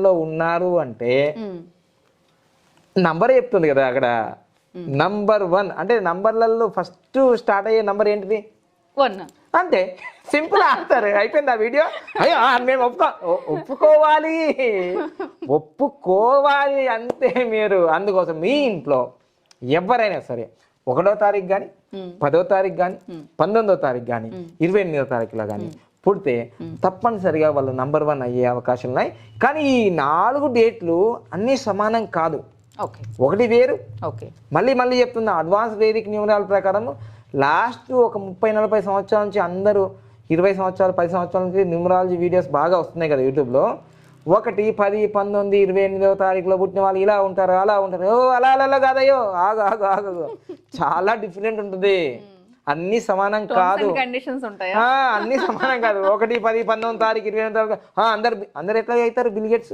పొజిషన్లో ఉన్నారు అంటే నంబర్ చెప్తుంది కదా అక్కడ. నంబర్ 1 అంటే నంబర్లలో ఫస్ట్ స్టార్ట్ అయ్యే నంబర్ ఏంటిది? 1. అంతే, సింపుల్ ఆన్సర్. అయిపోయింది ఆ వీడియో. అయ్యో మేము ఒప్పుకోవాలి అంతే. మీరు అందుకోసం మీ ఇంట్లో ఎవరైనా సరే 1వ తారీఖు కానీ 10వ తారీఖు కానీ 19వ తారీఖు కానీ 28వ తారీఖులో కానీ పుడితే తప్పనిసరిగా వాళ్ళు నంబర్ 1 అయ్యే అవకాశాలు ఉన్నాయి. కానీ ఈ 4 డేట్లు అన్నీ సమానం కాదు. ఒకటి వేరు. మళ్ళీ చెప్తున్నా, అడ్వాన్స్ వేదిక న్యూమరాల ప్రకారం లాస్ట్ ఒక 30-40 సంవత్సరాల నుంచి అందరూ 20 సంవత్సరాలు 10 సంవత్సరాల నుంచి న్యూమరాలజీ వీడియోస్ బాగా వస్తున్నాయి కదా యూట్యూబ్లో. 1, 10, 19, 28వ తారీఖులో పుట్టిన వాళ్ళు ఇలా ఉంటారు అలా ఉంటారు. అలా కాదయ్యో, ఆగు. చాలా డిఫరెంట్ ఉంటుంది. అన్ని సమానం కాదు. అన్ని సమానం కాదు. 1, 10, 19 తారీఖు 28 తారీఖు అందరు ఎట్లా అవుతారు? Bill gates